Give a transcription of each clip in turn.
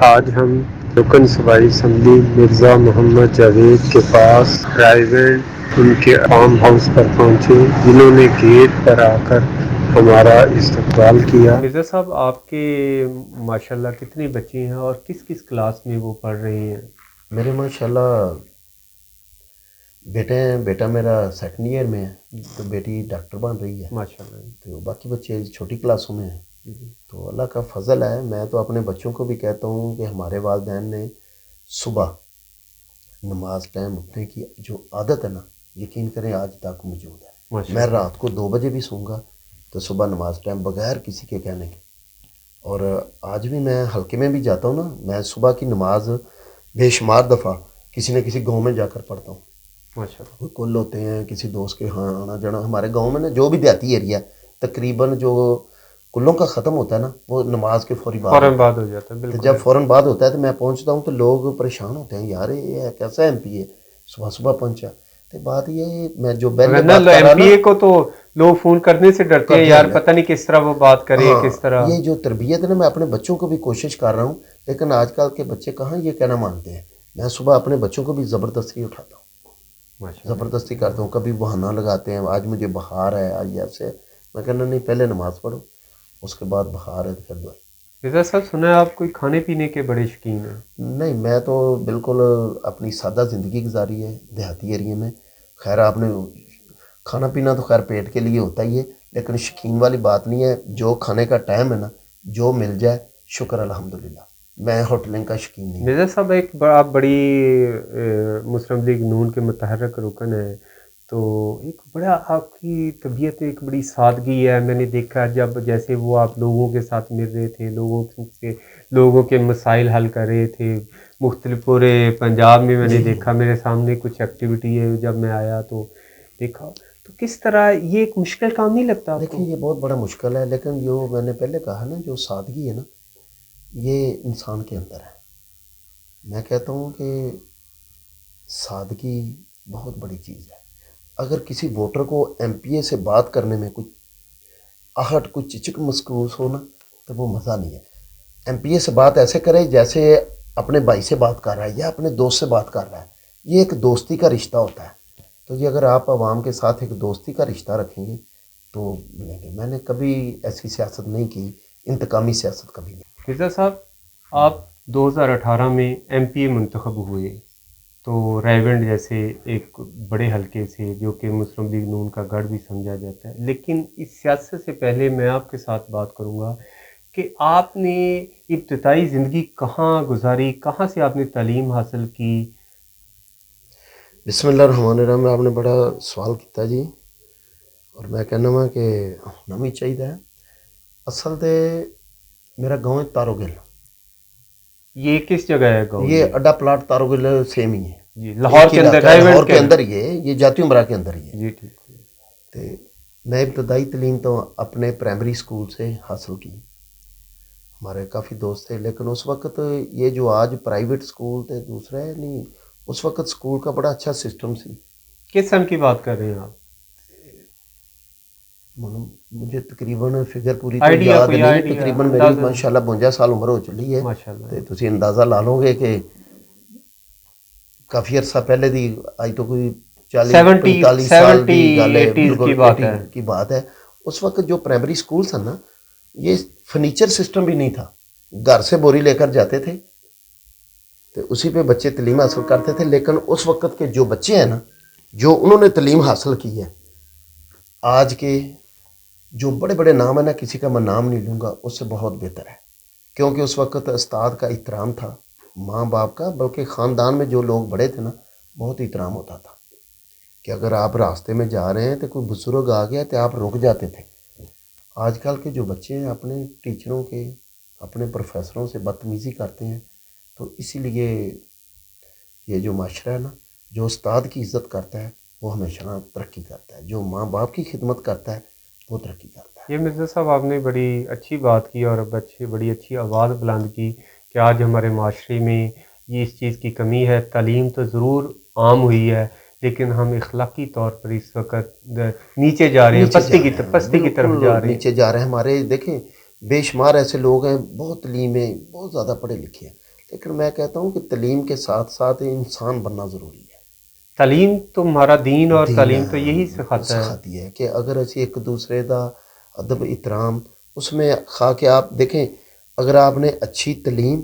आज हम रुकन सवाई असम्बली मिर्ज़ा मोहम्मद जावेद के पास प्राइवेट उनके फार्म हाउस पर पहुंचे, जिन्होंने गेट पर आकर हमारा इस्तकबाल किया। मिर्ज़ा साहब, आपके माशाल्लाह कितनी बच्ची हैं और किस किस क्लास में वो पढ़ रही हैं? मेरे माशाल्लाह बेटा मेरा सेकंड ईयर में है, तो बेटी डॉक्टर बन रही है माशाल्लाह। तो बाकी बच्चे छोटी क्लासों में हैं। तो अल्लाह का फजल है। मैं तो अपने बच्चों को भी कहता हूँ कि हमारे वालिदैन ने सुबह नमाज टाइम उठने की जो आदत है ना, यकीन करें आज तक मौजूद है। मैं रात को 2 बजे भी सोऊंगा तो सुबह नमाज टाइम बगैर किसी के कहने के। और आज भी मैं हल्के में भी जाता हूँ ना, मैं सुबह की नमाज बेशुमार दफ़ा किसी न किसी गांव में जाकर पढ़ता हूँ। माशाल्लाह। कोई कुल होते हैं, किसी दोस्त के यहाँ आना जाना। हमारे गांव में ना जो भी देहाती एरिया तकरीबन जो कुल्लों का ख़त्म होता है ना, वो नमाज के फ़ौरन बाद हो जाता है। तो बिल्कुल जब फ़ौरन बाद होता है तो मैं पहुंचता हूँ तो लोग परेशान होते हैं, यार ये है कैसा एमपी है सुबह सुबह पहुंचा। तो बात ये मैं जो पहले वरना बात कर रहा एमपीए ना, को तो लोग फ़ोन करने से डरते हैं, करते यार हैं। पता नहीं किस तरह वो बात करे, किस हाँ, तरह। ये जो तरबियत है ना, मैं अपने बच्चों को भी कोशिश कर रहा हूँ, लेकिन आजकल के बच्चे कहाँ ये कहना मानते हैं। मैं सुबह अपने बच्चों को भी ज़बरदस्ती उठाता हूँ, माशाल्लाह। ज़बरदस्ती करता हूँ। कभी बहाना लगाते हैं, आज मुझे बुखार है, आज ऐसे। मैं कहना नहीं, पहले नमाज़ पढ़ो, उसके बाद बुखार है तो फिर दवाई। मिर्ज़ा साहब, सुना है आप कोई खाने पीने के बड़े शौकीन हैं? नहीं, मैं तो बिल्कुल अपनी सादा ज़िंदगी गुजारी है देहाती एरिया में। खैर आपने खाना पीना तो खैर पेट के लिए होता ही है, लेकिन शौकीन वाली बात नहीं है। जो खाने का टाइम है ना, जो मिल जाए शुक्र अल्हम्दुलिल्लाह। मैं होटलिंग का शौकीन नहीं हूँ। मिर्ज़ा साहब, आप बड़ी मुस्लिम लीग नून के मुतहर्रिक रुकन हैं, तो एक बड़ा आपकी तबीयत एक बड़ी सादगी है। मैंने देखा जब जैसे वो आप लोगों के साथ मिल रहे थे, लोगों के मसाइल हल कर रहे थे मुख्तलिफ पूरे पंजाब में। मैंने देखा, मेरे सामने कुछ एक्टिविटी है, जब मैं आया तो देखा। तो किस तरह ये एक मुश्किल काम नहीं लगता आपको? देखिए ये बहुत बड़ा मुश्किल है, लेकिन जो मैंने पहले कहा ना, जो सादगी है ना, ये इंसान के अंदर है। मैं कहता हूँ कि सादगी बहुत बड़ी चीज़ है। अगर किसी वोटर को एमपीए से बात करने में कुछ आहट, कुछ चिचक महसूस हो ना, तो वो मज़ा नहीं है। एमपीए से बात ऐसे करे जैसे अपने भाई से बात कर रहा है या अपने दोस्त से बात कर रहा है। ये एक दोस्ती का रिश्ता होता है। तो ये अगर आप आवाम के साथ एक दोस्ती का रिश्ता रखेंगे तो मिलेंगे। मैंने कभी ऐसी सियासत नहीं की, इंतकामी सियासत कभी नहीं। मिर्ज़ा साहब, आप 2018 में एमपीए मुंतखब हुए, तो रायवंड जैसे एक बड़े हलके से, जो कि मुस्लिम लीग नून का गढ़ भी समझा जाता है। लेकिन इस सियासत से पहले मैं आपके साथ बात करूंगा कि आपने इब्तदाई ज़िंदगी कहाँ गुजारी, कहाँ से आपने तालीम हासिल की? बिस्मिल्लाहिर्रहमानिर्रहीम। आपने बड़ा सवाल किया जी, और मैं कहना वा कि होना भी चाहिए। असल ते मेरा गांव है तारोगिल। ये किस जगह है गाँव? ये अड्डा प्लाट तारोगिल सेम ही है जी, लाहौर के अंदर, लाहौर रायवंड के अंदर ही है, ये जाती उमरा के अंदर ही है। जी ठीक। तो मैं इब्तदाई तलीम तो अपने प्राइमरी स्कूल से हासिल की। हमारे काफ़ी दोस्त थे, लेकिन उस वक्त ये जो आज प्राइवेट स्कूल थे दूसरा है नहीं, उस वक्त स्कूल का बड़ा अच्छा सिस्टम सी। किस सन की बात कर रहे हैं आप? मुझे तकरीबन फिगर पूरी तो आइडिया, याद कोई नहीं, आइडिया, तकरीबन मेरी अंदाज़ा? माशाल्लाह 52 साल उम्र हो चली है। माशाल्लाह। तो तुम अंदाज़ा ला लोगे कि काफ़ी अरसा पहले दी, आज तो कोई 40-45 साल की गल है, 70 बिल्कुल की बात 80 है। की बात है। उस वक्त जो प्राइमरी स्कूल था ना, ये फर्नीचर सिस्टम भी नहीं था। घर से बोरी लेकर जाते थे तो उसी पे बच्चे तलीम हासिल करते थे। लेकिन उस वक्त के जो बच्चे हैं ना, जो उन्होंने तलीम हासिल की है, आज के जो बड़े बड़े नाम है ना, किसी का मैं नाम नहीं लूँगा, उससे बहुत बेहतर है। क्योंकि उस वक्त उस्ताद का इहतराम था, माँ बाप का, बल्कि ख़ानदान में जो लोग बड़े थे ना, बहुत इहतराम होता था कि अगर आप रास्ते में जा रहे हैं तो कोई बुजुर्ग आ गया तो आप रुक जाते थे। आजकल के जो बच्चे हैं अपने टीचरों के, अपने प्रोफेसरों से बदतमीज़ी करते हैं। तो इसीलिए ये जो माशरा है ना, जो उस्ताद की इज़्ज़त करता है वो हमेशा तरक्की करता है, जो माँ बाप की खिदमत करता है वो तरक्की करता है। ये मिर्ज़ा साहब, आपने बड़ी अच्छी बात की और बड़ी अच्छी आवाज़ बुलंद की कि आज हमारे माशरे में ये इस चीज़ की कमी है। तालीम तो ज़रूर आम हुई है, लेकिन हम अखलाकी तौर पर इस वक्त नीचे जा रहे हैं, पस्ती की तरफ जा बिल्कुल रहे हैं। नीचे जा रहे हैं। हमारे देखें बेशुमार ऐसे लोग हैं, बहुत तलीम है, बहुत ज़्यादा पढ़े लिखे हैं, लेकिन मैं कहता हूँ कि तालीम के साथ साथ इंसान बनना ज़रूरी है। तालीम तो हमारा दीन और दीन तालीम तो यही सिखाता है। सिखाती है कि अगर असी एक दूसरे का अदब इतराम उसमें खा के आप देखें, अगर आपने अच्छी तालीम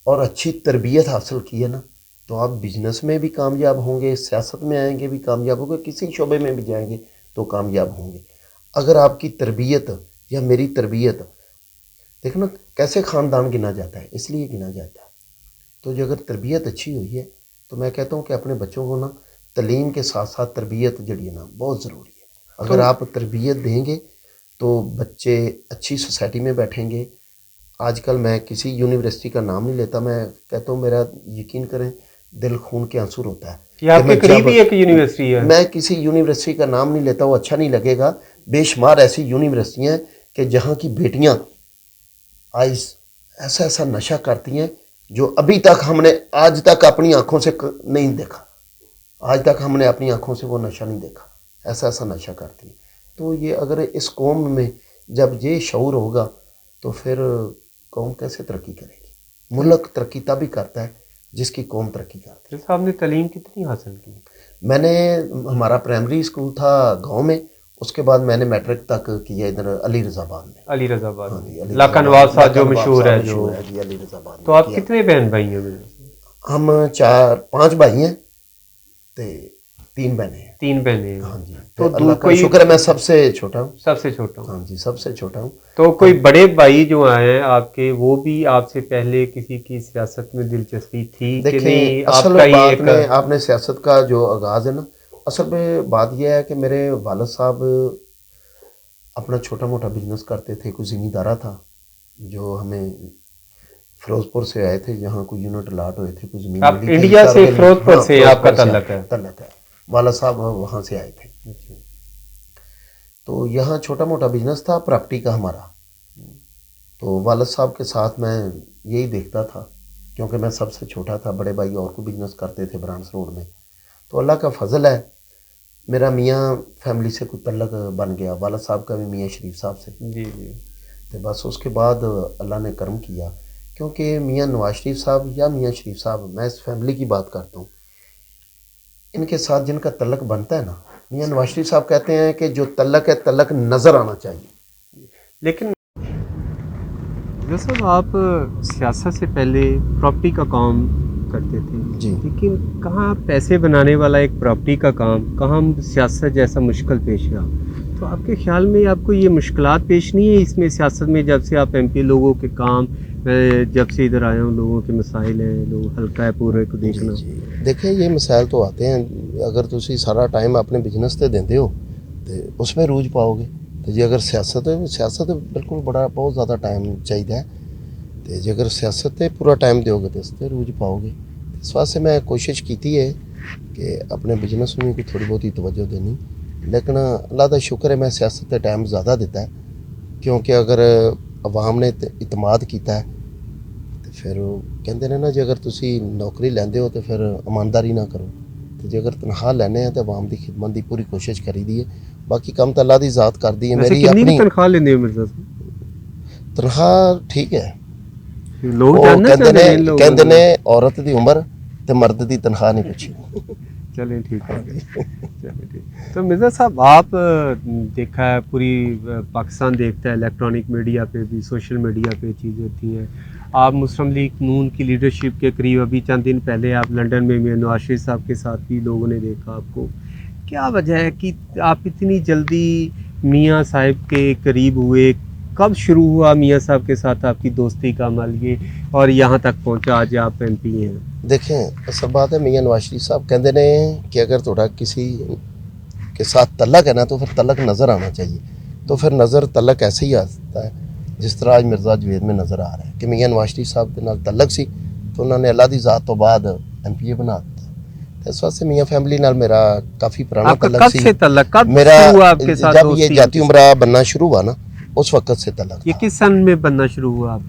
और अच्छी तरबियत हासिल की है ना, तो आप बिजनेस में भी कामयाब होंगे, सियासत में आएंगे भी कामयाब होंगे, किसी शोबे में भी जाएंगे तो कामयाब होंगे। अगर आपकी तरबियत या मेरी तरबियत, देखो ना कैसे ख़ानदान गिना जाता है, इसलिए गिना जाता है। तो जो अगर तरबियत अच्छी हुई है तो मैं कहता हूँ कि अपने बच्चों को ना तालीम के साथ साथ तरबियत जड़ी है ना बहुत ज़रूरी है। अगर आप तरबियत देंगे तो बच्चे अच्छी सोसाइटी में बैठेंगे। आजकल मैं किसी यूनिवर्सिटी का नाम नहीं लेता, मैं कहता हूँ, मेरा यकीन करें दिल खून के आंसू होता है कि आपके करीब ही एक यूनिवर्सिटी है। मैं किसी यूनिवर्सिटी का नाम नहीं लेता, वो अच्छा नहीं लगेगा। बेशुमार ऐसी यूनिवर्सिटियाँ हैं कि जहाँ की बेटियाँ आइस ऐसा ऐसा नशा करती हैं जो अभी तक हमने आज तक अपनी आँखों से नहीं देखा। आज तक हमने अपनी आँखों से वो नशा नहीं देखा, ऐसा ऐसा नशा करती हैं। तो ये अगर इस कौम में जब ये शऊर होगा तो फिर कौम कैसे तरक्की करेगी। मुल्क तरक्की तभी करता है जिसकी कौम तरक्की करती है। जैसे आपने तालीम कितनी हासिल की? मैंने, हमारा प्राइमरी स्कूल था गांव में, उसके बाद मैंने मैट्रिक तक किया इधर अली रज़ाबाद में। अली रज़ाबाद हाँ में, जी, लाका नवाब साहब जो मशहूर है, जो है जी, अली रज़ाबाद में। तो आप कितने बहन भाई हैं? हम 4-5 भाई हैं ते 3 बहनें हैं। 3 बहनें हैं। हाँ जी, तो तो अल्लाह का शुक्र है मैं सबसे छोटा हूँ। सबसे छोटा हूँ। हाँ जी, सबसे छोटा हूँ। तो कोई बड़े भाई जो हैं आपके, वो भी आपसे पहले किसी की सियासत में दिलचस्पी थी कि नहीं? असल आपका बात में आपने सियासत का जो आगाज़ है ना, असल में बात यह है कि मेरे वालिद साहब अपना छोटा मोटा बिजनेस करते थे। कोई ज़मींदारा था जो हमें फिरोजपुर से आए थे, जहाँ कोई यूनिट अलाट हुए थे, कुछ ज़मीन आप इंडिया से फिरोजपुर से आपका तल्लक है? वालिद साहब वहाँ से आए थे। तो यहाँ छोटा मोटा बिजनेस था प्रॉपर्टी का हमारा। तो वालिद साहब के साथ मैं यही देखता था, क्योंकि मैं सबसे छोटा था, बड़े भाई और को बिजनेस करते थे ब्रांच रोड में। तो अल्लाह का फजल है, मेरा मियाँ फैमिली से कोई तल्लक बन गया, वालिद साहब का भी मियाँ शरीफ साहब से। जी जी। तो बस उसके बाद अल्लाह ने करम किया, क्योंकि मियाँ नवाज शरीफ साहब या मियाँ शरीफ साहब, मैं इस फैमिली की बात करता हूँ, इनके साथ जिनका तल्लक बनता है ना, मियाँ नवाज शरीफ साहब कहते हैं कि जो तल्लक है तल्लक नज़र आना चाहिए। लेकिन जैसे आप सियासत से पहले प्रॉपर्टी का काम करते थे जी, लेकिन कहाँ पैसे बनाने वाला एक प्रॉपर्टी का काम, कहाँ सियासत जैसा मुश्किल पेश आ? तो आपके ख्याल में आपको ये मुश्किलात पेश नहीं है इसमें सियासत में, जब से आप एमपी लोगों के काम, जब से इधर आए हूँ, लोगों के मसाइल हैं, लोग हल्का है पूरे को देखना? जी, देखें ये मसाइल तो आते हैं, अगर तुसी सारा टाइम अपने बिजनेस ते देंदे हो तो उसमें रूज पाओगे। तो जे अगर सियासत बिल्कुल बड़ा बहुत ज़्यादा टाइम चाहिए है, तो जे अगर सियासत ते पूरा टाइम दोगे तो इस रूज पाओगे। इस वास्ते मैं कोशिश की है कि अपने बिजनेस में कोई थोड़ी बहुत ही तवज्जो देनी, लेकिन अल्लाह का शुक्र है मैं सियासत ते टाइम ज़्यादा दिता है, क्योंकि अगर अवाम ने इतमाद किया है तो फिर कहते हैं ना, जे अगर तुसी नौकरी लैंदे हो तो फिर ईमानदारी ना करो, तो जे अगर तनख्वाह लैने हैं तो अवाम की खिदमत की पूरी कोशिश करी दी है। बाकी काम तो अल्लाह की ज़ात कर दी है। मेरी अपनी तनख्वाह लेंदे हो मिर्ज़ा साहब? तनख्वाह ठीक है, लोग जानना कहते ने औरत की उम्र तो मर्द की तनख्वाह नहीं पूछी। चलें ठीक है। चलें ठीक। तो मिर्ज़ा साहब, आप देखा है पूरी पाकिस्तान देखता है, इलेक्ट्रॉनिक मीडिया पे भी, सोशल मीडिया पे चीज़ें होती हैं। आप मुस्लिम लीग नून की लीडरशिप के करीब, अभी चंद दिन पहले आप लंदन में नवाज शरीफ साहब के साथ भी लोगों ने देखा आपको। क्या वजह है कि आप इतनी जल्दी मियाँ साहब के करीब हुए? कब शुरू हुआ मियाँ साहब के साथ आपकी दोस्ती का अमल ये, और यहाँ तक पहुँचा आज आप एमपी हैं? देखें असल बात है, मियाँ नवाज शरीफ साहब कहते हैं कि अगर थोड़ा किसी के साथ तल्लक है ना तो फिर तल्लक नज़र आना चाहिए। तो फिर नज़र तल्लक ऐसे ही आता है जिस तरह आज मिर्ज़ा जवेद में नज़र आ रहा है कि मियाँ नवाज शरीफ साहब के नाल तल्लक सी, तो उन्होंने अल्लाह दी ज़ात तो बाद MPA बना दिता। इस वास्ते मियाँ फैमिली नाल मेरा काफ़ी पुराना तल्लक सी। मेरा जब ये जाती उम्रा बनना शुरू हुआ ना, उस वक्त से तल्लक। ये किस सन में बनना शुरू हुआ आप?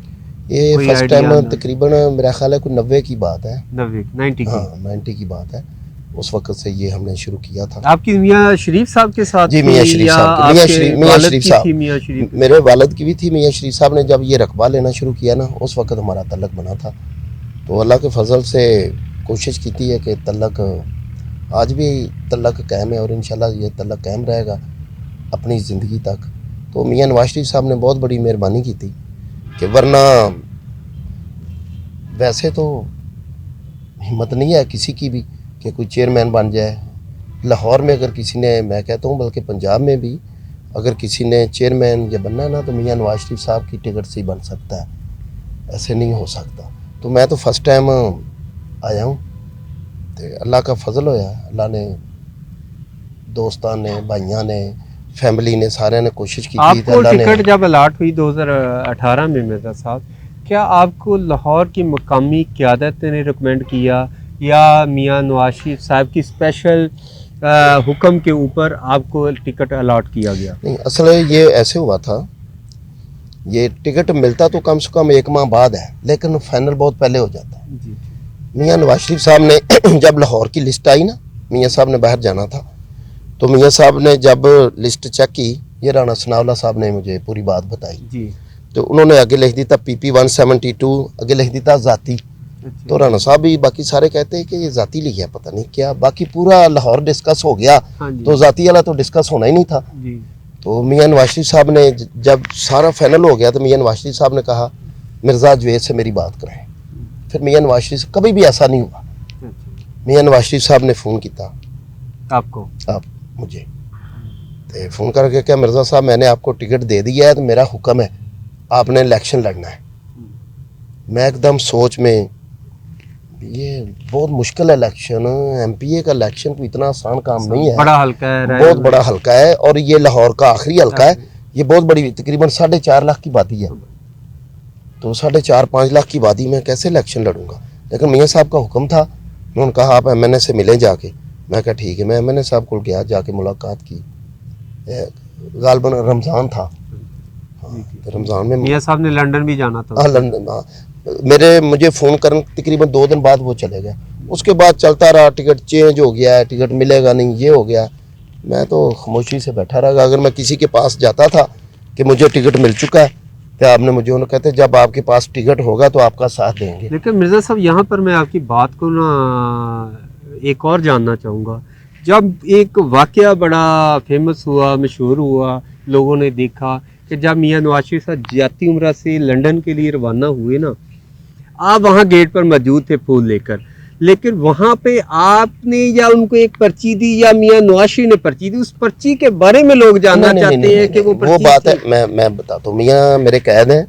ये फर्स्ट टाइम तकरीबन मेरा ख्याल है कोई 90 की बात है, 90 हाँ 90 की बात है। उस वक्त से ये हमने शुरू किया था। आपकी मियाँ शरीफ साहब के साथ? जी मियाँ शरीफ साहब, मियाँ शरीफ साहब मेरे वालिद की भी थी। मियाँ शरीफ साहब ने जब ये रकबा लेना शुरू किया ना, उस वक्त हमारा तल्लक बना था। तो अल्लाह के फजल से कोशिश की है कि तलक आज भी तलक कायम है और इंशाल्लाह ये तलक कायम रहेगा अपनी ज़िंदगी तक। तो मियां नवाज शरीफ साहब ने बहुत बड़ी मेहरबानी की थी कि वरना वैसे तो हिम्मत नहीं है किसी की भी कि कोई चेयरमैन बन जाए। लाहौर में अगर किसी ने, मैं कहता हूँ बल्कि पंजाब में भी अगर किसी ने चेयरमैन या बनना है ना तो मियां नवाज शरीफ साहब की टिकट से ही बन सकता है, ऐसे नहीं हो सकता। तो मैं तो फर्स्ट टाइम आया हूँ तो अल्लाह का फजल होया, अल्लाह ने, दोस्तान ने, भाइयों ने, फैमिली ने, सारे ने कोशिश की थी। आपको टिकट जब अलाट हुई 2018 में मिर्ज़ा साहब, क्या आपको लाहौर की मकामी क़यादत ने रिकमेंड किया या मियां नवाज शरीफ साहब की स्पेशल हुक्म के ऊपर आपको टिकट अलाट किया गया? नहीं, असल ये ऐसे हुआ था, ये टिकट मिलता तो कम से कम 1 माह बाद है, लेकिन फाइनल बहुत पहले हो जाता है। जी। मियां नवाज शरीफ साहब ने जब लाहौर की लिस्ट आई ना, मियां साहब ने बाहर जाना था, तो मियां साहब ने जब लिस्ट चेक की, ये राणा सनाउल्लाह साहब ने मुझे पूरी बात बताई जी। तो उन्होंने आगे लिख दी था PP 172, आगे लिख दी था ज़ाती। तो राणा साहब भी, बाकी सारे कहते हैं कि ये ज़ाती लिखा, पता नहीं क्या, बाकी पूरा लाहौर डिस्कस हो गया। हाँ जी। तो ज़ाती वाला तो डिस्कस होना ही नहीं था। जी। तो मियां नवाज शरीफ साहब ने जब सारा फाइनल हो गया तो मियां नवाज शरीफ साहब ने कहा मिर्ज़ा जवेद से मेरी बात कराएं। फिर मियां नवाज शरीफ, कभी भी ऐसा नहीं हुआ, मियां नवाज शरीफ साहब ने फ़ोन किया आपको, आप मुझे, तो फ़ोन करके क्या मिर्ज़ा साहब मैंने आपको टिकट दे दिया है, तो मेरा हुक्म है आपने इलेक्शन लड़ना है। मैं एकदम सोच में, ये बहुत मुश्किल है इलेक्शन, MPA का इलेक्शन कोई इतना आसान काम नहीं है, बड़ा हल्का है, बहुत बड़ा हल्का है, और ये लाहौर का आखिरी हल्का है, ये बहुत बड़ी, तकरीबन 4.5 लाख की आबादी है, तो 4.5-5 लाख की आबादी में कैसे इलेक्शन लड़ूंगा। लेकिन मियां साहब का हुक्म था, उन्होंने कहा आप MNA से मिलें जाके। मैं कहा ठीक है, मैं MNA साहब को गया, जाके मुलाकात की, गालबन रमज़ान था, तो रमज़ान में मियां साहब ने लंदन भी जाना था। हाँ, लंदन, हाँ, मुझे फ़ोन करने तकरीबन 2 दिन बाद वो चले गए। उसके बाद चलता रहा, टिकट चेंज हो गया है, टिकट मिलेगा नहीं, ये हो गया। मैं तो खामोशी से बैठा रहा। अगर मैं किसी के पास जाता था कि मुझे टिकट मिल चुका है, तो आपने मुझे, उन्होंने कहते जब आपके पास टिकट होगा तो आपका साथ देंगे। लेकिन मिर्ज़ा साहब, यहाँ पर मैं आपकी बात को ना एक और जानना चाहूँगा। जब एक वाक़या बड़ा फेमस हुआ, मशहूर हुआ, लोगों ने देखा कि जब मियां नवाज शरीफ साहब ज़ियाती उम्रा से लंदन के लिए रवाना हुए ना, आप वहाँ गेट पर मौजूद थे फूल लेकर, लेकिन वहाँ पे आपने या उनको एक पर्ची दी या मियां नवाज शरीफ ने पर्ची दी, उस पर्ची के बारे में लोग जानना चाहते हैं कि वो बात है। मैं बताता हूँ, मियां मेरे कैद हैं।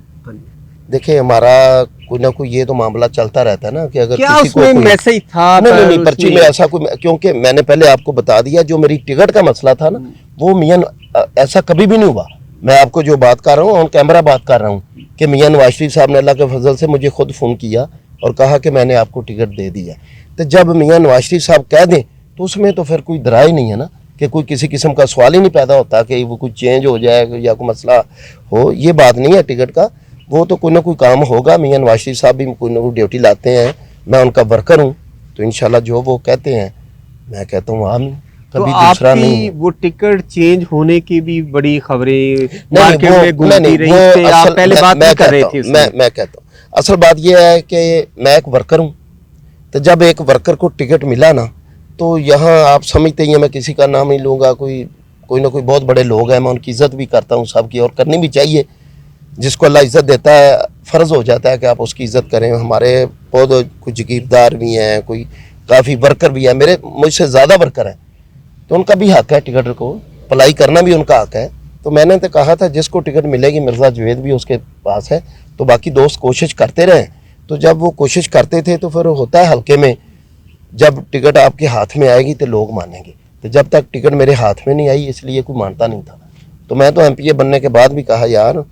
देखिए, हमारा कोई ना कोई ये तो मामला चलता रहता है ना कि अगर क्या किसी को कोई मैसेज था, नहीं, पर्ची में ऐसा कोई, क्योंकि मैंने पहले आपको बता दिया जो मेरी टिकट का मसला था ना, वो मियां ऐसा कभी भी नहीं हुआ। मैं आपको जो बात कर रहा हूँ ऑन कैमरा बात कर रहा हूँ कि मियां नवाज शरीफ साहब ने अल्लाह के फजल से मुझे खुद फ़ोन किया और कहा कि मैंने आपको टिकट दे दिया। तो जब मियां नवाज शरीफ साहब कह दें तो उसमें तो फिर कोई दराई नहीं है ना, कि कोई किसी किस्म का सवाल ही नहीं पैदा होता कि वो कुछ चेंज हो जाए या कोई मसला हो, ये बात नहीं है टिकट का। वो तो कोई ना कोई काम होगा। मियां नवाज शरीफ साहब भी कोई ना कोई ड्यूटी लाते हैं, मैं उनका वर्कर हूँ, तो इंशाल्लाह जो वो कहते हैं मैं कहता हूँ आमीन, कभी तो दूसरा आपकी नहीं। वो टिकट चेंज होने की भी बड़ी खबरें मार्केट में घूमती रही थी, आप पहले बात नहीं कर रहे थे। मैं कहता हूँ असल बात यह है कि मैं एक वर्कर हूँ, तो जब एक वर्कर को टिकट मिला ना, तो यहाँ आप समझते ही हैं, मैं किसी का नाम नहीं लूँगा, कोई ना कोई बहुत बड़े लोग हैं, मैं उनकी इज़्ज़त भी करता हूँ सबकी, और करनी भी चाहिए। जिसको अल्लाह इज़्ज़त देता है फ़र्ज़ हो जाता है कि आप उसकी इज़्ज़त करें। हमारे बहुत कुछ जागीरदार भी हैं, कोई काफ़ी वर्कर भी है, मेरे मुझसे ज़्यादा वर्कर हैं, तो उनका भी हक़ है टिकट को अप्लाई करना, भी उनका हक़ है। तो मैंने तो कहा था जिसको टिकट मिलेगी, मिर्ज़ा जवेद भी उसके पास है, तो बाकी दोस्त कोशिश करते रहें। तो जब वो कोशिश करते थे तो फिर होता है हल्के में, जब टिकट आपके हाथ में आएगी तो लोग मानेंगे। तो जब तक टिकट मेरे हाथ में नहीं आई, इसलिए कोई मानता नहीं था। तो मैं तो MPA बनने के बाद भी कहा यार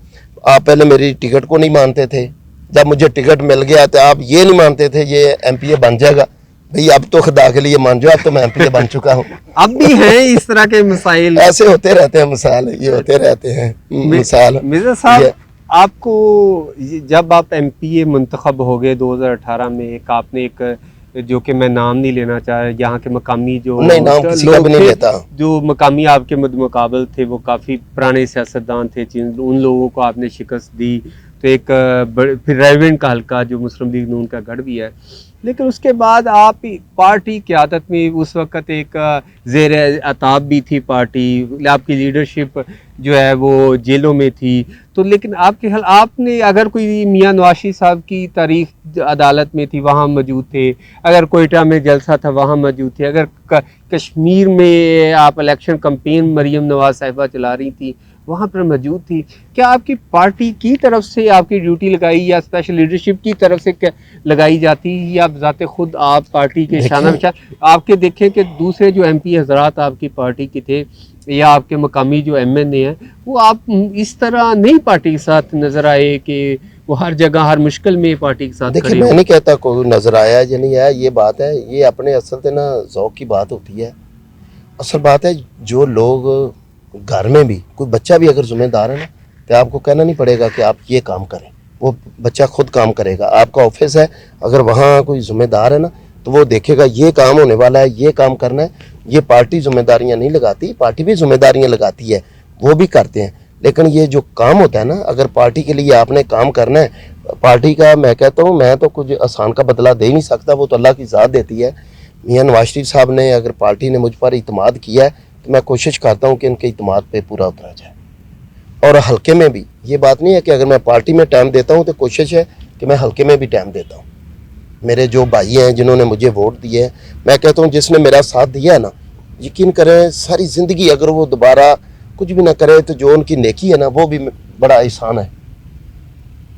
आप पहले मेरी टिकट को नहीं मानते थे, जब मुझे टिकट मिल गया तो आप ये नहीं मानते थे ये MPA बन जाएगा। भाई अब तो खुदा के लिए मान जाओ, अब तो मैं MPA बन चुका हूँ। अब भी हैं इस तरह के मसाइल, ऐसे होते रहते हैं मिसाल, ये होते रहते हैं मिसाल। मिर्ज़ा साहब, आपको जब आप MPA मुंतखब हो गए 2018 में, एक आपने एक जो कि मैं नाम नहीं लेना चाह रहा, यहाँ के मकामी जो नहीं, नाम किसी का भी नहीं लेता, जो मकामी आपके मुकाबल थे वो काफ़ी पुराने सियासतदान थे, उन लोगों को आपने शिकस्त दी, तो एक फिर रेवेंट का हल्का जो मुस्लिम लीग नून का गढ़ भी है। लेकिन उसके बाद आप पार्टी क़यादत में उस वक़्त एक ज़ेर अताब भी थी पार्टी, आपकी लीडरशिप जो है वो जेलों में थी। तो लेकिन आपके ख्याल आपने अगर कोई मियां नवाज शरीफ साहब की तारीख अदालत में थी वहाँ मौजूद थे, अगर कोयटा में जलसा था वहाँ मौजूद थे, अगर कश्मीर में आप इलेक्शन कैंपेन मरीम नवाज साहिबा चला रही थी वहाँ पर मौजूद थी, क्या आपकी पार्टी की तरफ से आपकी ड्यूटी लगाई या स्पेशल लीडरशिप की तरफ से लगाई जाती या ज़ाते खुद आप पार्टी के शाना विचार आपके देखें कि दूसरे जो MP हजरात आपकी पार्टी के थे या आपके मकामी जो MNA हैं वो आप इस तरह नहीं पार्टी के साथ नज़र आए कि वो हर जगह हर मुश्किल में पार्टी के साथ? देखिए, मैं नहीं कहता कोई नज़र आया या नहीं आया, ये बात है, ये अपने असल से ना ज़ौक़ की बात होती है। असल बात है जो लोग घर में भी कोई बच्चा भी अगर जिम्मेदार है ना तो आपको कहना नहीं पड़ेगा कि आप ये काम करें, वो बच्चा खुद काम करेगा। आपका ऑफिस है, अगर वहाँ कोई जिम्मेदार है ना तो वो देखेगा ये काम होने वाला है, ये काम करना है। ये पार्टी जिम्मेदारियाँ नहीं लगाती, पार्टी भी जिम्मेदारियाँ लगाती है, वो भी करते हैं। लेकिन ये जो काम होता है ना, अगर पार्टी के लिए आपने काम करना है, पार्टी का मैं कहता हूँ मैं तो कुछ आसान का बदला दे नहीं सकता, वो तो अल्लाह की ज़ात देती है। मियां नवाज शरीफ साहब ने अगर पार्टी ने मुझ पर इत्मीनान किया है तो मैं कोशिश करता हूँ कि इनके इत्मीनान पे पूरा उतरा जाए। और हल्के में भी ये बात नहीं है कि अगर मैं पार्टी में टाइम देता हूँ तो कोशिश है कि मैं हल्के में भी टाइम देता हूँ। मेरे जो भाई हैं जिन्होंने मुझे वोट दिए हैं, मैं कहता हूँ जिसने मेरा साथ दिया है ना, यकीन करें सारी ज़िंदगी अगर वो दोबारा कुछ भी ना करे तो जो उनकी नेकी है ना वो भी बड़ा एहसान है।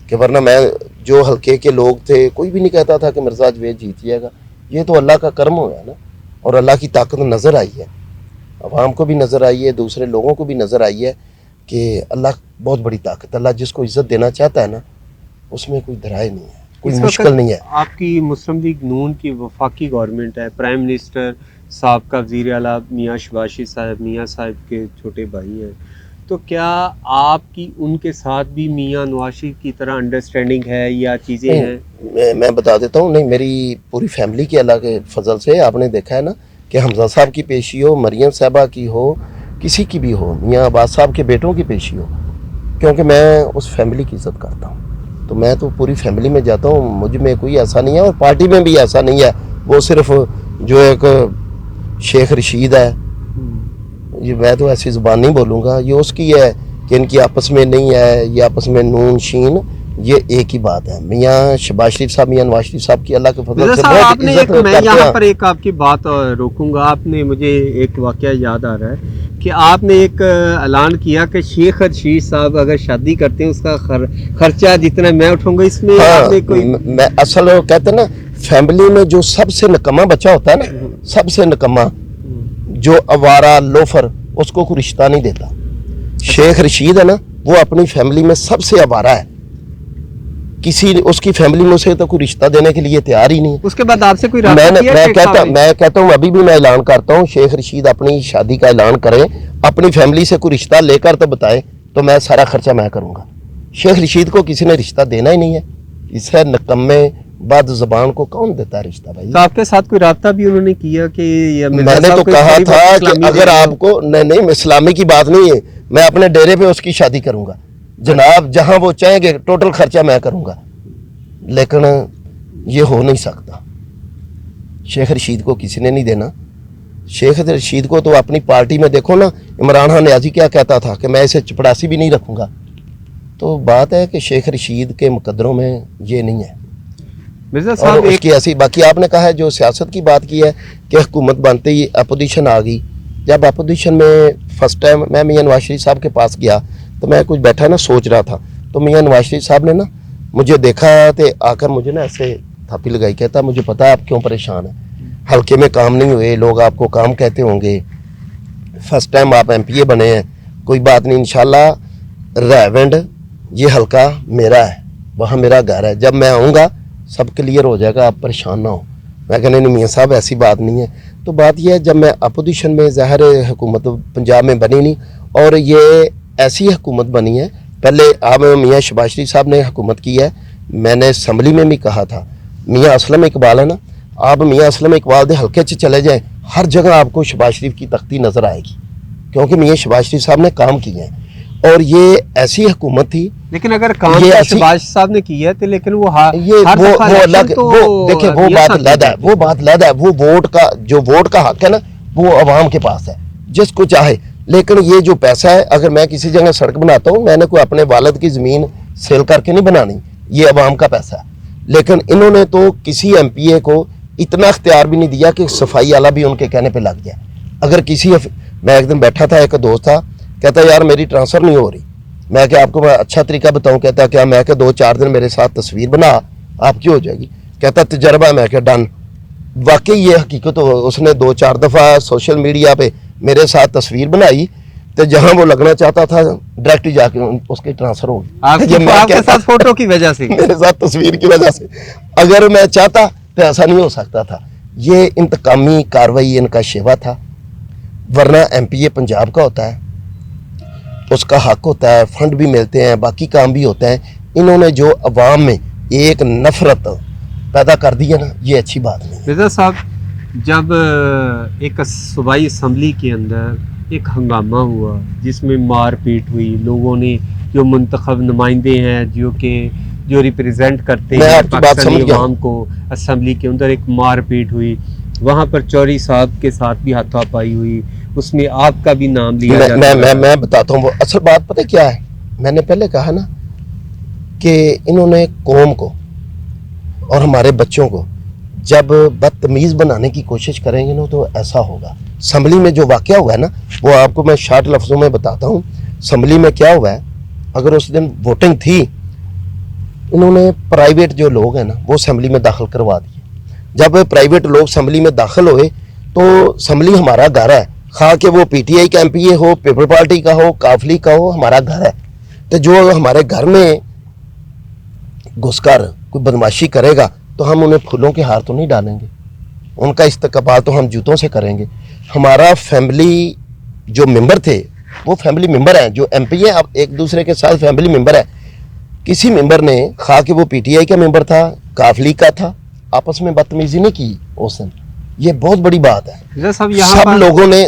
कि वरना मैं जो हल्के के लोग थे, कोई भी नहीं कहता था कि मिर्ज़ा जवेद जीत जाएगा। ये तो अल्लाह का कर्म होया ना, और अल्लाह की ताकत नज़र आई है, अवाम को भी नज़र आई है, दूसरे लोगों को भी नज़र आई है कि अल्लाह बहुत बड़ी ताकत, अल्लाह जिसको इज़्ज़त देना चाहता है ना उसमें कोई दराय नहीं है, कोई मुश्किल नहीं है। आपकी मुस्लिम लीग नून की वफाकी गवर्नमेंट है, प्राइम मिनिस्टर साबका वज़ीर आला मियां शहबाज शरीफ साहब मियां साहब के छोटे भाई हैं, तो क्या आपकी उनके साथ भी मियां नवाज शरीफ की तरह अंडरस्टैंडिंग है या चीज़ें हैं? मैं बता देता हूँ, नहीं मेरी पूरी फैमिली की अल्लाह के फजल से आपने देखा है ना कि हमजा साहब की पेशी हो, मरियम साहबा की हो, किसी की भी हो, मियां अब्बास साहब के बेटों की पेशी हो, क्योंकि मैं उस फैमिली की इज़्ज़त करता हूँ, तो मैं तो पूरी फैमिली में जाता हूँ, मुझ में कोई ऐसा नहीं है और पार्टी में भी ऐसा नहीं है। वो सिर्फ जो एक शेख रशीद है, ये मैं तो ऐसी ज़ुबान नहीं बोलूँगा, ये उसकी है कि इनकी आपस में नहीं है, ये आपस में नून शीन ये एक ही बात है। मियां शहबाज शरीफ साहब मियां नवाज शरीफ साहब की अल्लाह के फजल से बहुत इज्जत करते हैं। मैं यहाँ पर एक आपकी बात रोकूंगा, आपने मुझे एक वाकया याद आ रहा है कि आपने एक ऐलान किया कि शेख रशीद साहब अगर शादी करते हैं उसका खर्चा जितना मैं उठाऊंगा, इसमें आपने कोई मैं असल कहते हैं ना फैमिली में जो सबसे निकम्मा बच्चा होता है ना, सबसे निकम्मा जो अवारा लोफर, उसको कोई रिश्ता नहीं देता। शेख रशीद है ना वो अपनी फैमिली में सबसे अवारा है, किसी उसकी फैमिली में उसे तो कोई रिश्ता देने के लिए तैयार ही नहीं। उसके बाद आपसे कोई मैं कहता हूँ अभी भी मैं ऐलान करता हूँ, शेख रशीद अपनी शादी का ऐलान करें, अपनी फैमिली से कोई रिश्ता लेकर तो बताए, तो मैं सारा खर्चा मैं करूँगा। शेख रशीद को किसी ने रिश्ता देना ही नहीं है, इससे निकम्मे बद ज़बान को कौन देता है रिश्ता भाई। तो आपके साथ कोई राब्ता भी उन्होंने किया कि मैंने तो कहा था कि अगर आपको नहीं इस्लामी की बात नहीं है, मैं अपने डेरे पे उसकी शादी करूँगा जनाब, जहाँ वो चाहेंगे टोटल खर्चा मैं करूँगा, लेकिन ये हो नहीं सकता। शेख रशीद को किसी ने नहीं देना। शेख रशीद को तो अपनी पार्टी में देखो ना, इमरान खान न्याजी क्या कहता था कि मैं इसे चपड़ासी भी नहीं रखूँगा। तो बात है कि शेख रशीद के मुकद्दरों में ये नहीं है। मिर्ज़ा साहब उसकी ऐसी, बाकी आपने कहा है जो सियासत की बात की है कि हुकूमत बनते ही अपोजिशन आ गई। जब अपोजिशन में फर्स्ट टाइम मैं मियां नवाज शरीफ साहब के पास गया तो मैं कुछ बैठा ना सोच रहा था, तो मियां नवाज शरीफ साहब ने ना मुझे देखा तो आकर मुझे ना ऐसे थापी लगाई, कहता मुझे पता है आप क्यों परेशान हैं, हल्के में काम नहीं हुए, लोग आपको काम कहते होंगे, फर्स्ट टाइम आप MPA बने हैं, कोई बात नहीं, इंशाल्लाह रेवेंड ये हल्का मेरा है, वहाँ मेरा घर है, जब मैं आऊँगा सब क्लियर हो जाएगा, आप परेशान ना हो। मैं कहने नहीं मियाँ साहब ऐसी बात नहीं है। तो बात यह है जब मैं अपोजिशन में, ज़ाहिर हुकूमत पंजाब में बनी नहीं, और ये ऐसी हुकूमत बनी है, पहले आप मियाँ शहबाज शरीफ साहब ने हुकूमत की है, मैंने असम्बली में भी कहा था, मियाँ असलम इकबाल है ना, आप मियाँ असलम इकबाल के हल्के से चले जाएँ, हर जगह आपको शहबाज शरीफ की तख्ती नज़र आएगी, क्योंकि मियाँ शहबाज शरीफ साहब ने काम किए हैं। और ये ऐसी हुकूमत थी। लेकिन अगर काम ये तो ऐसी- शहबाज साहब ने की है तो लेकिन वो ये हर वो दफा इलेक्शन अलग तो वो देखिए वो दिया बात साथ अलग है, देते वो हैं। बात अलग है। वो वोट का जो वोट का हक है ना, वो अवाम के पास है, जिसको चाहे। लेकिन ये जो पैसा है, अगर मैं किसी जगह सड़क बनाता हूँ, मैंने कोई अपने वालिद की ज़मीन सेल करके नहीं बनानी, ये अवाम का पैसा है। लेकिन इन्होंने तो किसी एमपीए को इतना इख्तियार भी नहीं दिया कि सफाई वाला भी उनके कहने पे लग गया। अगर मैं एक दिन बैठा था, एक दोस्त था, कहता यार मेरी ट्रांसफ़र नहीं हो रही। मैं क्या आपको मैं अच्छा तरीका बताऊं? कहता क्या? मैं क्या 2-4 दिन मेरे साथ तस्वीर बना, आपकी हो जाएगी। कहता तजर्बा। मैं क्या डन। वाकई ये हकीकत हो, उसने 2-4 दफ़ा सोशल मीडिया पे मेरे साथ तस्वीर बनाई, तो जहां वो लगना चाहता था डायरेक्ट जाके उसकी ट्रांसफ़र हो गई। जब मैं आपके कहता साथ फोटो की वजह से मेरे साथ तस्वीर की वजह से, अगर मैं चाहता तो ऐसा नहीं हो सकता था। ये इंतकामी कार्रवाई इनका शेवा था। वरना एमपीए पंजाब का होता है, उसका हक होता है, फंड भी मिलते हैं, बाकी काम भी होते हैं। इन्होंने जो अवाम में एक नफरत पैदा कर दी है ना, ये अच्छी बात नहीं है। मिर्जा साहब, जब एक सूबाई असम्बली के अंदर एक हंगामा हुआ जिसमें मारपीट हुई, लोगों ने जो मुंतखब नुमाइंदे हैं जो रिप्रेजेंट करते मैं हैं आपकी बात पाकिस्तानी समझ गया। अवाम को, असम्बली के अंदर एक मारपीट हुई, वहाँ पर चौधरी साहब के साथ भी हाथापाई हुई, उसमें आपका भी नाम लिया जाता है। मैं बताता हूँ वो असल बात पता क्या है। मैंने पहले कहा ना कि इन्होंने कौम को और हमारे बच्चों को जब बदतमीज़ बनाने की कोशिश करेंगे ना, तो ऐसा होगा। असम्बली में जो वाक़या हुआ है ना, वो आपको मैं शार्ट लफ्ज़ों में बताता हूँ। असम्बली में क्या हुआ है, अगर उस दिन वोटिंग थी, इन्होंने प्राइवेट जो लोग हैं ना, वो असम्बली में दाखिल करवा दिए। जब प्राइवेट लोग असम्बली में दाखिल हुए, तो असम्बली हमारा घर है, खा के वो पीटीआई का एमपीए हो, पीपल पार्टी का हो, काफली का हो, हमारा घर है। तो जो हमारे घर में घुसकर कोई बदमाशी करेगा, तो हम उन्हें फूलों के हार तो नहीं डालेंगे, उनका इस्तकबाल तो हम जूतों से करेंगे। हमारा फैमिली जो मेंबर थे, वो फैमिली मेंबर हैं। जो एमपीए अब एक दूसरे के साथ फैमिली मेंबर है। किसी मेंबर ने खा के, वो पीटीआई का मेंबर था, काफली का था, आपस में बदतमीजी नहीं की उस दिन। ये बहुत बड़ी बात है। मिर्जा साहब,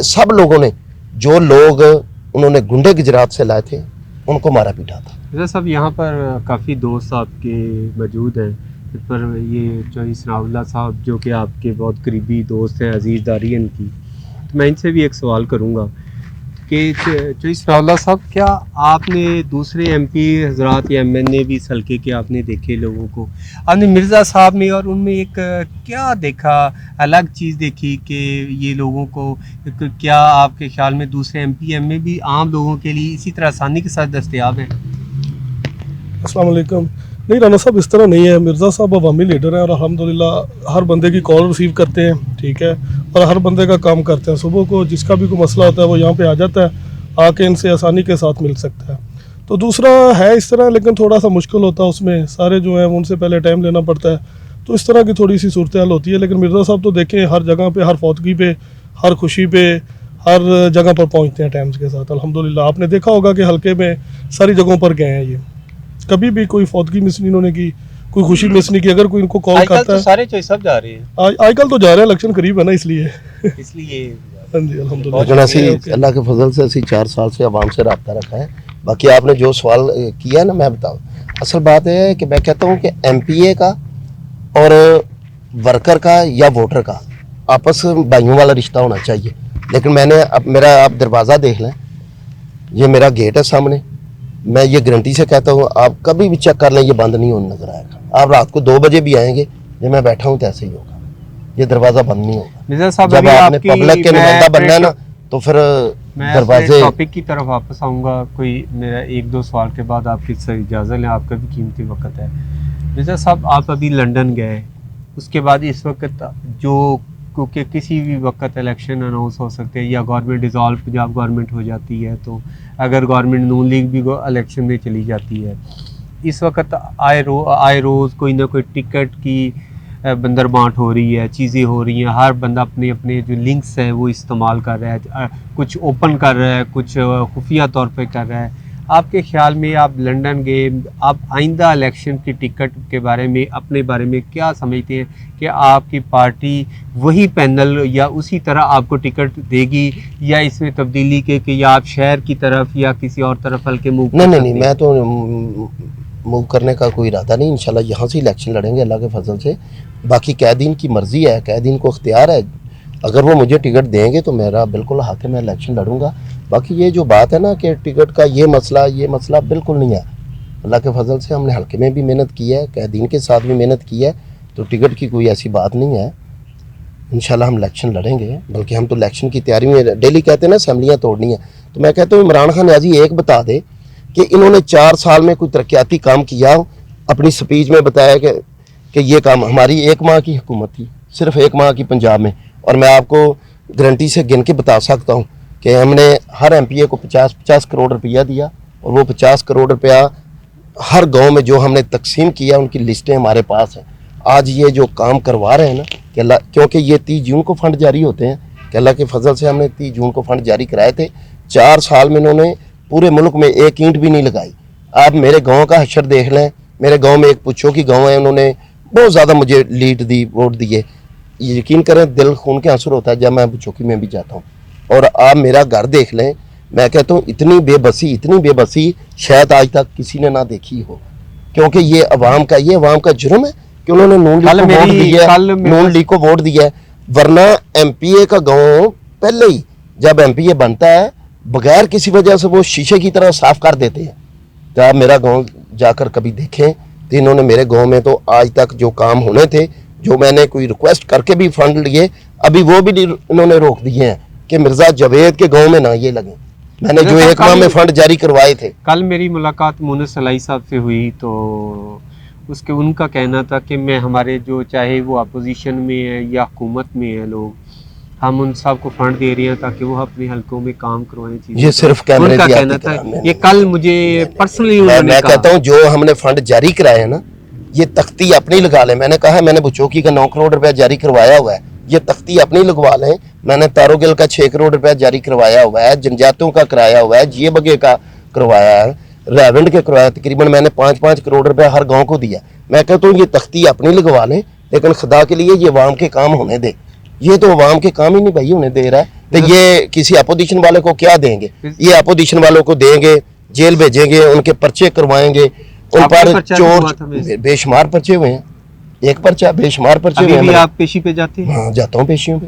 सब लोगों ने जो लोग उन्होंने गुंडे गुजरात से लाए थे, उनको मारा पीटा था। मिर्जा साहब, यहाँ पर काफ़ी दोस्त आपके मौजूद हैं। इस पर ये चौधरी सनाउल्लाह साहब जो कि आपके बहुत करीबी दोस्त हैं, अजीज़दारी है इनकी, तो मैं इनसे भी एक सवाल करूँगा कि चौधरी सनाउल्लाह साहब, क्या आपने दूसरे एमपी हजरात या एमएनए भी इस हल्के के आपने देखे लोगों को, आपने मिर्ज़ा साहब में और उनमें एक क्या देखा, अलग चीज़ देखी कि ये लोगों को क्या आपके ख्याल में दूसरे एमपी एमए भी आम लोगों के लिए इसी तरह आसानी के साथ दस्तयाब हैं? अस्सलाम वालेकुम। नहीं राना साहब, इस तरह नहीं है। मिर्ज़ा साहब अवामी लीडर हैं और अल्हम्दुलिल्लाह हर बंदे की कॉल रिसीव करते हैं, ठीक है, और हर बंदे का काम करते हैं। सुबह को जिसका भी कोई मसला होता है वो यहाँ पे आ जाता है, आके इनसे आसानी के साथ मिल सकता है। तो दूसरा है इस तरह, लेकिन थोड़ा सा मुश्किल होता है उसमें, सारे जो हैं उनसे पहले टाइम लेना पड़ता है, तो इस तरह की थोड़ी सी सूरत हाल होती है। लेकिन मिर्ज़ा साहब तो देखें हर जगह पे, हर फौतगी पे, हर खुशी पे, हर जगह पर पहुँचते हैं टाइम्स के साथ अल्हम्दुलिल्लाह। आपने देखा होगा कि हल्के में सारी जगहों पर गए हैं ये, कभी भी कोई फौतगी मिस नहीं इन्होंने की, कोई खुशी मिस नहीं की। अगर कोई इनको कॉल करता है, सारे चॉइस सब जा रहे हैं आजकल तो जा रहे हैं, इलेक्शन करीब है ना, इसलिए इसलिए। हाँ जी अल्हम्दुलिल्लाह। लेकिन असी अल्लाह के फजल से असी 4 साल से आवाम से रब्ता रखा है। बाकी आपने जो सवाल किया ना, मैं बताऊँ, असल बात यह है कि मैं कहता हूँ कि एमपीए का और वर्कर का या वोटर का आपस में भाइयों वाला रिश्ता होना चाहिए। लेकिन मैंने अब मेरा आप दरवाज़ा देख लें, ये मेरा गेट है सामने, मैं ये गारंटी से कहता हूँ, आप कभी भी चेक कर लें, ये बंद नहीं होने नजर आएगा। आप रात को 2 बजे भी आएंगे, जब मैं बैठा हूँ तो ऐसे ही होगा, ये दरवाज़ा बंद नहीं होगा। मिर्ज़ा साहब, जब अभी आपने आपकी पब्लिक के नुमाइंदा बनना है ना, तो फिर मैं दरवाजे। टॉपिक की तरफ वापस आऊँगा। कोई मेरा 1-2 सवाल के बाद आपकी इजाज़त लें, आपका भी कीमती वक्त है। मिर्ज़ा साहब, आप अभी लंदन गए, उसके बाद इस वक्त जो, क्योंकि किसी भी वक्त इलेक्शन अनाउंस हो सकते हैं या गवर्नमेंट डिज़ोल्व पंजाब गवर्नमेंट हो जाती है, तो अगर गवर्नमेंट नून लीग भी इलेक्शन में चली जाती है, इस वक्त आए रोज़ कोई ना कोई टिकट की बंदर बांट हो रही है, चीज़ें हो रही हैं, हर बंदा अपने अपने जो लिंक्स हैं वो इस्तेमाल कर रहा है, कुछ ओपन कर रहा है, कुछ खुफिया तौर पे कर रहा है। आपके ख्याल में आप लंदन गए, आप आइंदा इलेक्शन की टिकट के बारे में, अपने बारे में क्या समझते हैं कि आपकी पार्टी वही पैनल या उसी तरह आपको टिकट देगी, या इसमें तब्दीली के कि या आप शहर की तरफ या किसी और तरफ हल्के मूव? नहीं, मैं तो मूव करने का कोई इरादा नहीं। इंशाल्लाह यहाँ से इलेक्शन लड़ेंगे अल्लाह के फजल से। बाकी कैदीन की मर्ज़ी है, कैदीन को इख्तियार है, अगर वो मुझे टिकट देंगे तो मेरा बिल्कुल हक है, मैं इलेक्शन लड़ूंगा। बाकी ये जो बात है ना कि टिकट का ये मसला बिल्कुल नहीं है। अल्लाह के फजल से हमने हल्के में भी मेहनत की है, कैदीन के साथ भी मेहनत की है, तो टिकट की कोई ऐसी बात नहीं है। इंशाल्लाह हम इलेक्शन लड़ेंगे, बल्कि हम तो इलेक्शन की तैयारी में डेली कहते हैं ना असेंबलियाँ तोड़नी है। तो मैं कहता हूँ इमरान खान न्याजी एक बता दे कि इन्होंने 4 साल में कोई तरक्याती काम किया। अपनी स्पीच में बताया कि ये काम, हमारी 1 माह की हुकूमत थी, सिर्फ 1 माह की पंजाब में, और मैं आपको गारंटी से गिन के बता सकता हूँ कि हमने हर एमपीए को 50-50 करोड़ रुपया दिया, और वो 50 करोड़ रुपया हर गांव में जो हमने तकसीम किया उनकी लिस्टें हमारे पास हैं। आज ये जो काम करवा रहे हैं ना कि अल्लाह, क्योंकि ये 30 जून को फंड जारी होते हैं, कि अल्लाह के फजल से हमने 30 जून को फंड जारी कराए थे। 4 साल में इन्होंने पूरे मुल्क में एक ईंट भी नहीं लगाई। आप मेरे गाँव का हशर देख लें, मेरे गाँव में एक पुच्छो की गाँव है, उन्होंने बहुत ज़्यादा मुझे लीड दी, वोट दिए। यकीन करें दिल खून के आंसू होता है जब मैं बुचौकी में भी जाता हूँ। और आप मेरा घर देख लें, मैं कहता हूँ इतनी बेबसी शायद आज तक किसी ने ना देखी हो, क्योंकि ये अवाम का जुर्म है कि उन्होंने नून लीग को वोट दिया है। वरना एमपीए का गांव पहले ही जब एमपीए बनता है बगैर किसी वजह से वो शीशे की तरह साफ कर देते हैं। तो आप मेरा गाँव जाकर कभी देखें तो इन्होंने मेरे गाँव में तो आज तक जो काम होने थे, जो मैंने कोई रिक्वेस्ट करके भी फंड लिए, अभी वो भी इन्होंने रोक दिए हैं कि मिर्जा जावेद के गांव में ना ये लगे। मैंने जो 1 माह में फंड जारी करवाए थे। कल मेरी मुलाकात मुनस सलाई साहब से हुई, तो उनका कहना था कि मैं हमारे जो चाहे वो अपोजिशन में है या हुकूमत में है लोग, हम उन सब को फंड दे रहे हैं ताकि वो अपने हल्कों में काम करवाएं चीजें। ये सिर्फ कैमरे का कहना था। ये कल मुझे पर्सनली मैं कहता हूँ जो हमने फंड जारी कराए हैं ना, ये तख्ती अपनी लगा लें। मैंने कहा मैंने बुचौकी का 9 करोड़ रुपया जारी करवाया हुआ है, ये तख्ती अपनी लगवा लें। मैंने तारोगिल का 6 करोड़ रुपया जारी करवाया हुआ है, जनजातों का कराया हुआ है, जिए बगे का करवाया है, रेवेंट के करवाया। तकरीबन मैंने 5-5 करोड़ रुपया हर गांव को दिया। मैं कहता हूँ ये तख्ती अपनी लगवा लें, लेकिन खुदा के लिए ये अवाम के काम होने दे। ये तो अवाम के काम ही नहीं भाई होने दे रहा है, तो ये किसी अपोजिशन वाले को क्या देंगे? ये अपोजिशन वालों को देंगे, जेल भेजेंगे, उनके पर्चे करवाएंगे, उन पर चोर बेशुमार पर्चे हुए हैं। एक पर्चा बेशुमार पर्चे हुए हैं। आप पेशी पे जाते हैं? हाँ, जाता हूँ पेशियों पे।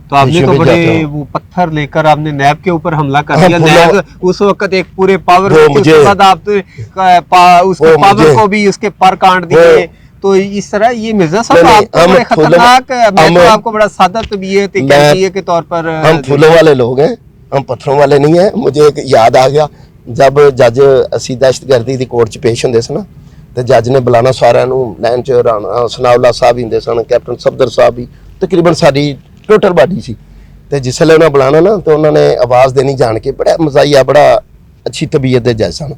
तो आपने तो बड़े वो पत्थर लेकर आपने नैब के ऊपर हमला कर दिया। नैब उस वक्त एक पूरे पावर के बाद आप उसके पावर को भी उसके पर काट दिए। तो इस तरह ये मिर्जा साहब आपको बड़े खतरनाक, मैं तो आपको बड़ा सादा तबीयत के तौर पर। हम फूलों वाले लोग हैं, हम पत्थरों वाले नहीं हैं। मुझे एक याद आ गया, जब जज असी दहशतगर्दी की कोर्ट च पेश होंगे सन तो जज ने बुलाना सारिਆਂ ਨੂੰ लाइन च राणा सनाउल्ला साहब ही होंगे सन, कैप्टन सफदर साहब भी, तकरीबन सारी टोटल बाडी सी। तो जिसले उन्हें बुलाना ना तो उन्होंने आवाज़ देनी जान के, बड़ा मजाइया, बड़ा अच्छी तबीयत के जज सन।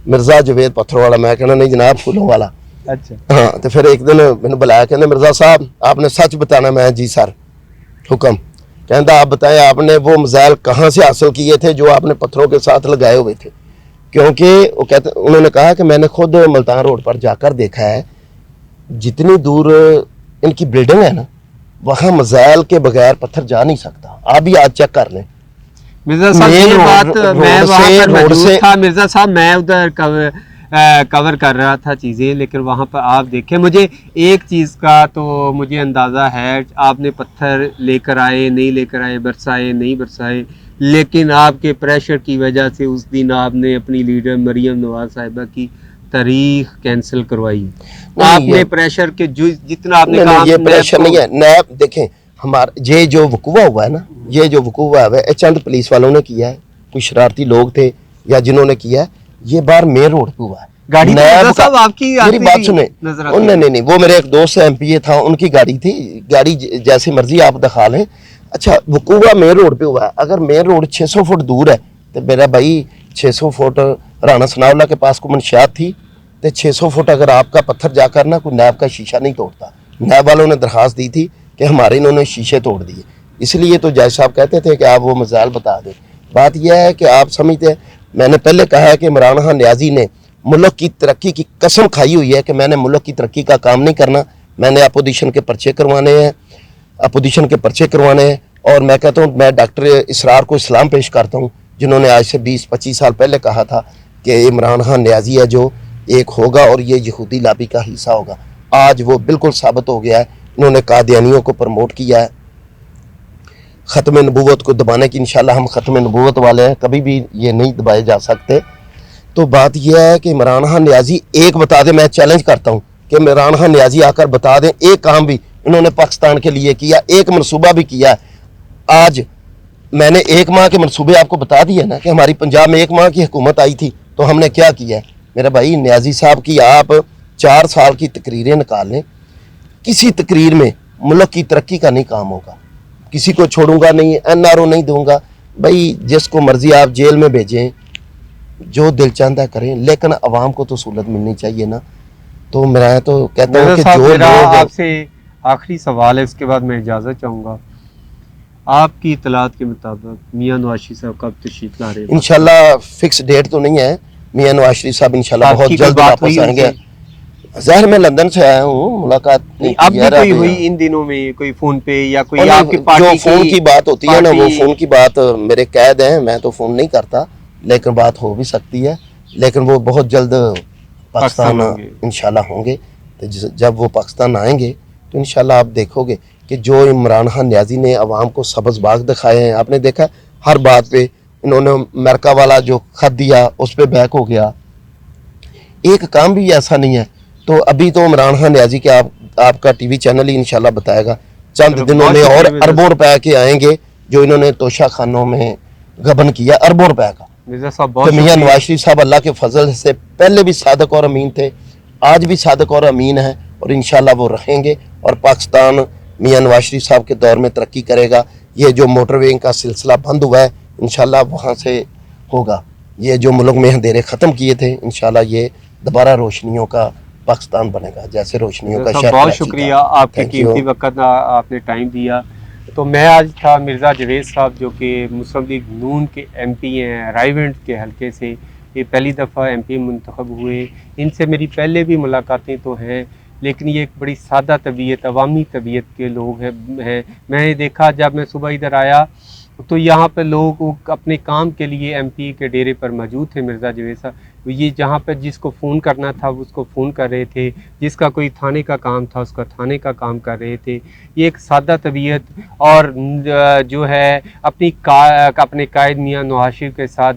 मिर्जा जावेद पत्थरों वाला, मैं कहना नहीं जनाब फूलों वाला। अच्छा हाँ। तो फिर एक दिन मैंने बुलाया, कहते मिर्जा साहब आपने सच बताना। मैं जी सर हुक्म। कहता आप बताएं आपने वो मिसाइल कहाँ से हासिल किए थे जो आपने पत्थरों के साथ लगाए हुए थे? क्योंकि वो कहते, उन्होंने कहा कि मैंने खुद मुल्तान रोड पर जाकर देखा है, जितनी दूर इनकी बिल्डिंग है ना वहाँ मिसाइल के बगैर पत्थर जा नहीं सकता। आप भी आज चेक कर लें। मिर्जा साहब ये बात मैं वहाँ पर मौजूद था। मिर्जा साहब मैं उधर कवर कर रहा था चीज़ें, लेकिन वहाँ पर आप देखें, मुझे एक चीज़ का तो मुझे अंदाज़ा है, आपने पत्थर लेकर आए नहीं लेकर आए, बरसाए नहीं बरसाए, लेकिन आपके प्रेशर की वजह से उस दिन आपने अपनी लीडर मरियम नवाज साहिबा की तारीख कैंसिल करवाई। आपने प्रेशर के जितना आपने कहा, ये प्रेशर नहीं है। नैब देखें, हमारा ये जो वकूआ हुआ है ना, ये जो वकूआ हुआ है चंद पुलिस वालों ने किया है, कुछ शरारती लोग थे या जिन्होंने किया है। ये बार मेन रोड पे हुआ है। गाड़ी साहब आपकी मेरी बात सुने। नहीं, वो मेरे एक दोस्त एमपीए था, उनकी गाड़ी थी। गाड़ी जैसी मर्जी आप दिखा लें। अच्छा, वकूआ मेन रोड पे हुआ है। अगर मेन रोड 600 फुट दूर है तो मेरा भाई 600 फुट राणा सनाउल्ला के पास को मंशियात थी, तो 600 फुट अगर आपका पत्थर जाकर ना कोई नैब का शीशा नहीं तोड़ता। नैब वालों ने दरखास्त दी थी कि हमारे इन्होंने शीशे तोड़ दिए, इसलिए तो जज साहब कहते थे कि आप वो मिसाइल बता दें। बात यह है कि आप समझते हैं मैंने पहले कहा है कि इमरान खान नियाज़ी ने मुल्क की तरक्की की कसम खाई हुई है कि मैंने मुल्क की तरक्की का काम नहीं करना, मैंने अपोजिशन के पर्चे करवाने हैं, अपोजिशन के पर्चे करवाने हैं। और मैं कहता हूँ, मैं डॉक्टर इसरार को इस्लाम पेश करता हूँ, जिन्होंने आज से 20-25 साल पहले कहा था कि इमरान खान नियाज़ी है जो एक होगा और ये यहूदी लाबी का हिस्सा होगा। आज वो बिल्कुल साबित हो गया है। इन्होंने कादियानियों को प्रमोट किया है। ख़त्म नबूवत को दबाने की इंशाल्लाह हम ख़त्म नबूवत वाले हैं, कभी भी ये नहीं दबाए जा सकते। तो बात यह है कि इमरान खान नियाज़ी एक बता दें, मैं चैलेंज करता हूँ कि इमरान खान नियाज़ी आकर बता दें एक काम भी इन्होंने पाकिस्तान के लिए किया, एक मनसूबा भी किया। आज मैंने 1 माह के मनसूबे आपको बता दिए ना कि हमारी पंजाब में 1 माह की हुकूमत आई थी तो हमने क्या किया है। मेरे भाई नियाज़ी साहब की आप 4 साल की तकरीरें निकाल लें, किसी तकरीर में मुल्क की तरक्की का नहीं काम होगा। किसी को छोड़ूंगा नहीं, NRO नहीं दूंगा, भाई जिसको मर्जी आप जेल में भेजें, जो दिल चाहता करें, लेकिन आवाम को तो सहूलत मिलनी चाहिए ना। तो मैं तो कहता हूँ कि जो मेरा लोग आपसे आखिरी सवाल है, इसके बाद मैं इजाज़त चाहूँगा। आपकी इतलात के मुताबिक मियाँ नवाज शरीफ साहब कब तशरीफ ला रहे हैं? इंशाल्लाह फिक्स डेट तो नहीं है, मियाँ नवाज शरीफ साहब इंशाल्लाह बहुत जल्द वापस आएंगे। ज़ाहिर मैं लंदन से आया हूँ, मुलाकात नहीं, अब भी कोई हुई इन दिनों में, कोई फोन पे या कोई आपकी जो पार्टी फोन की बात होती है ना, वो फोन की बात मेरे कैद है, मैं तो फोन नहीं करता, लेकिन बात हो भी सकती है। लेकिन वो बहुत जल्द पाकिस्तान इंशाल्लाह होंगे। तो जब वो पाकिस्तान आएंगे तो इंशाल्लाह आप देखोगे कि जो इमरान खान नियाज़ी ने अवाम को सब्ज़ बाग दिखाए हैं, आपने देखा हर बात पे इन्होंने अमेरिका वाला जो खत दिया उस पर बैक हो गया, एक काम भी ऐसा नहीं है। तो अभी तो इमरान खान नियाज़ी के आपका TV चैनल ही इंशाल्लाह बताएगा, चंद दिनों में और अरबों रुपए के आएंगे जो इन्होंने तोशा खानों में गबन किया, अरबों रुपए का। तो मियाँ नवाज शरीफ साहब अल्लाह के फजल से पहले भी सादक और अमीन थे, आज भी सादक और अमीन है, और इंशाल्लाह वो रहेंगे। और पाकिस्तान मियाँ नवाज शरीफ साहब के दौर में तरक्की करेगा। ये जो मोटरवे का सिलसिला बंद हुआ है इंशाल्लाह वहाँ से होगा। ये जो मुल्क में अंधेरे ख़त्म किए थे इंशाल्लाह ये दोबारा रोशनियों का पाकिस्तान बनेगा, जैसे रोशनियों का शहर। बहुत शुक्रिया, आपके कीमती वक्त आपने टाइम दिया। तो मैं आज था मिर्ज़ा जवेद साहब जो कि मुस्लिम लीग नून के MP हैं, रायवेंट के हलके से, ये पहली दफ़ा MP मुंतखब हुए। इनसे मेरी पहले भी मुलाकातें तो हैं, लेकिन ये एक बड़ी सादा तबीयत, अवामी तबीयत के लोग हैं। मैंने देखा जब मैं सुबह इधर आया तो यहाँ पे लोग अपने काम के लिए MP के डेरे पर मौजूद थे। मिर्ज़ा जवेद साहब ये जहाँ पर जिसको फ़ोन करना था उसको फ़ोन कर रहे थे, जिसका कोई थाने का काम था उसका थाने का काम कर रहे थे। ये एक सादा तबीयत और जो है अपने कायद मियाँ नवाज शरीफ के साथ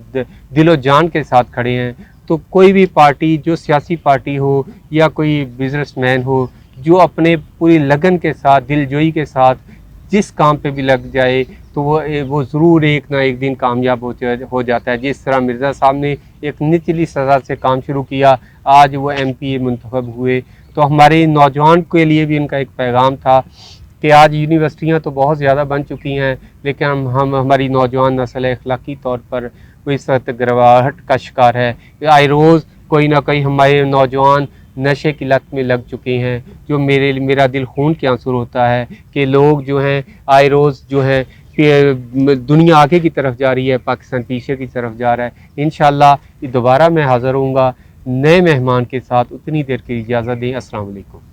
दिलो जान के साथ खड़े हैं। तो कोई भी पार्टी, जो सियासी पार्टी हो या कोई बिजनेसमैन हो, जो अपने पूरी लगन के साथ, दिलजोई के साथ जिस काम पे भी लग जाए तो वो ज़रूर एक ना एक दिन कामयाब हो जाता है। जिस तरह मिर्ज़ा साहब ने एक निचली सज़ा से काम शुरू किया, आज वो MP मुंतखब हुए। तो हमारे नौजवान के लिए भी इनका एक पैगाम था कि आज यूनिवर्सिटियाँ तो बहुत ज़्यादा बन चुकी हैं, लेकिन हमारी नौजवान नस्ल अखलाकी तौर पर वो इस वक्त गिरवाहट का शिकार है। आए रोज़ कोई ना कोई हमारे नौजवान नशे की लत में लग चुके हैं, जो मेरा दिल खून के आंसू होता है कि लोग जो हैं आए रोज़ जो है दुनिया आगे की तरफ जा रही है, पाकिस्तान पीछे की तरफ जा रहा है। इंशाल्लाह दोबारा मैं हाज़िर होऊंगा नए मेहमान के साथ। उतनी देर की इजाज़त दें। अस्सलाम वालेकुम।